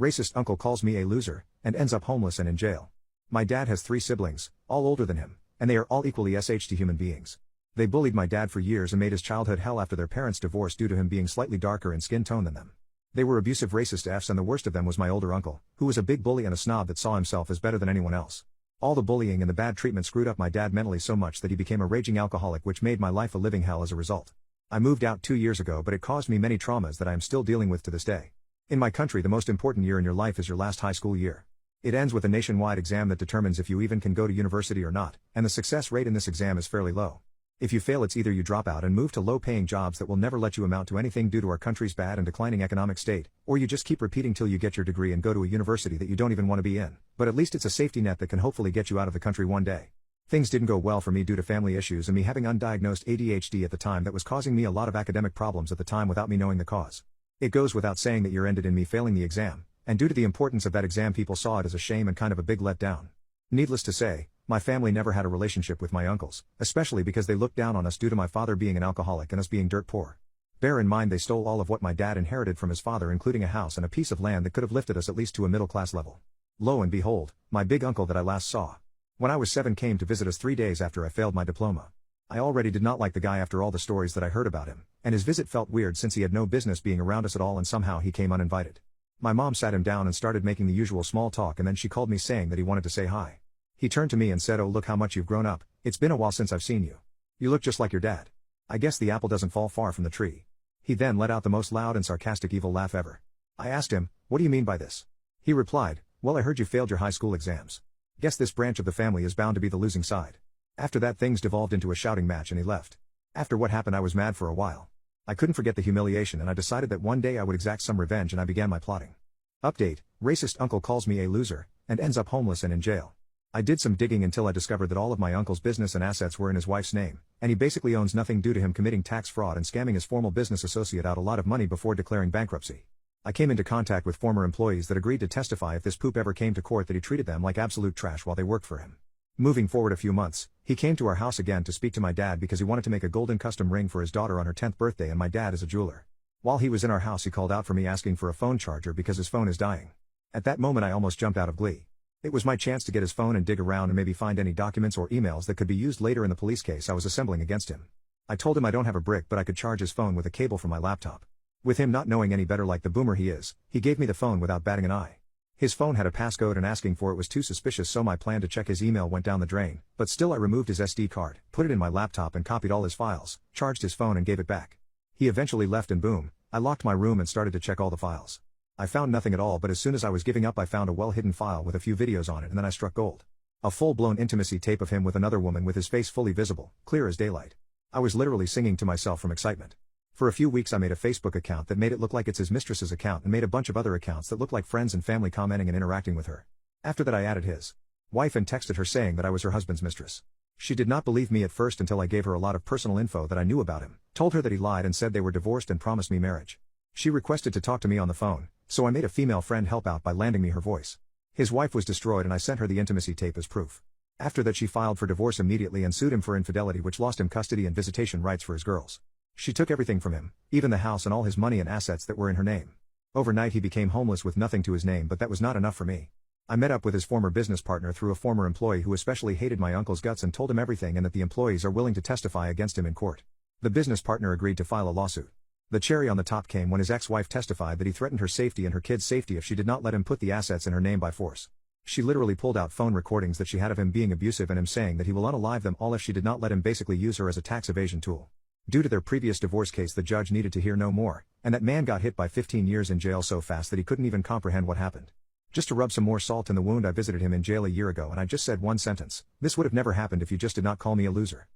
Racist uncle calls me a loser, and ends up homeless and in jail. My dad has 3 siblings, all older than him, and they are all equally SHT human beings. They bullied my dad for years and made his childhood hell after their parents divorced due to him being slightly darker in skin tone than them. They were abusive racist Fs, and the worst of them was my older uncle, who was a big bully and a snob that saw himself as better than anyone else. All the bullying and the bad treatment screwed up my dad mentally so much that he became a raging alcoholic, which made my life a living hell as a result. I moved out 2 years ago, but it caused me many traumas that I am still dealing with to this day. In my country, the most important year in your life is your last high school year. It ends with a nationwide exam that determines if you even can go to university or not, and the success rate in this exam is fairly low. If you fail, it's either you drop out and move to low-paying jobs that will never let you amount to anything due to our country's bad and declining economic state, or you just keep repeating till you get your degree and go to a university that you don't even want to be in, but at least it's a safety net that can hopefully get you out of the country one day. Things didn't go well for me due to family issues and me having undiagnosed ADHD at the time that was causing me a lot of academic problems at the time without me knowing the cause. It goes without saying that year ended in me failing the exam, and due to the importance of that exam, people saw it as a shame and kind of a big letdown. Needless to say, my family never had a relationship with my uncles, especially because they looked down on us due to my father being an alcoholic and us being dirt poor. Bear in mind they stole all of what my dad inherited from his father, including a house and a piece of land that could have lifted us at least to a middle-class level. Lo and behold, my big uncle that I last saw when I was 7 came to visit us 3 days after I failed my diploma. I already did not like the guy after all the stories that I heard about him, and his visit felt weird since he had no business being around us at all and somehow he came uninvited. My mom sat him down and started making the usual small talk, and then she called me saying that he wanted to say hi. He turned to me and said, "Oh, look how much you've grown up, it's been a while since I've seen you. You look just like your dad. I guess the apple doesn't fall far from the tree." He then let out the most loud and sarcastic evil laugh ever. I asked him, "What do you mean by this?" He replied, "Well, I heard you failed your high school exams. Guess this branch of the family is bound to be the losing side." After that, things devolved into a shouting match and he left. After what happened, I was mad for a while. I couldn't forget the humiliation and I decided that one day I would exact some revenge, and I began my plotting. Update: racist uncle calls me a loser, and ends up homeless and in jail. I did some digging until I discovered that all of my uncle's business and assets were in his wife's name, and he basically owns nothing due to him committing tax fraud and scamming his former business associate out a lot of money before declaring bankruptcy. I came into contact with former employees that agreed to testify if this poop ever came to court that he treated them like absolute trash while they worked for him. Moving forward a few months, he came to our house again to speak to my dad because he wanted to make a golden custom ring for his daughter on her 10th birthday, and my dad is a jeweler. While he was in our house, he called out for me asking for a phone charger because his phone is dying. At that moment I almost jumped out of glee. It was my chance to get his phone and dig around and maybe find any documents or emails that could be used later in the police case I was assembling against him. I told him I don't have a brick, but I could charge his phone with a cable from my laptop. With him not knowing any better like the boomer he is, he gave me the phone without batting an eye. His phone had a passcode and asking for it was too suspicious, so my plan to check his email went down the drain, but still I removed his SD card, put it in my laptop and copied all his files, charged his phone and gave it back. He eventually left and boom, I locked my room and started to check all the files. I found nothing at all, but as soon as I was giving up I found a well-hidden file with a few videos on it, and then I struck gold. A full-blown intimacy tape of him with another woman with his face fully visible, clear as daylight. I was literally singing to myself from excitement. For a few weeks I made a Facebook account that made it look like it's his mistress's account and made a bunch of other accounts that looked like friends and family commenting and interacting with her. After that I added his wife and texted her saying that I was her husband's mistress. She did not believe me at first until I gave her a lot of personal info that I knew about him, told her that he lied and said they were divorced and promised me marriage. She requested to talk to me on the phone, so I made a female friend help out by landing me her voice. His wife was destroyed and I sent her the intimacy tape as proof. After that she filed for divorce immediately and sued him for infidelity, which lost him custody and visitation rights for his girls. She took everything from him, even the house and all his money and assets that were in her name. Overnight he became homeless with nothing to his name, but that was not enough for me. I met up with his former business partner through a former employee who especially hated my uncle's guts and told him everything, and that the employees are willing to testify against him in court. The business partner agreed to file a lawsuit. The cherry on the top came when his ex-wife testified that he threatened her safety and her kids' safety if she did not let him put the assets in her name by force. She literally pulled out phone recordings that she had of him being abusive and him saying that he will unalive them all if she did not let him basically use her as a tax evasion tool. Due to their previous divorce case, the judge needed to hear no more, and that man got hit by 15 years in jail so fast that he couldn't even comprehend what happened. Just to rub some more salt in the wound, I visited him in jail a year ago and I just said one sentence: "This would have never happened if you just did not call me a loser."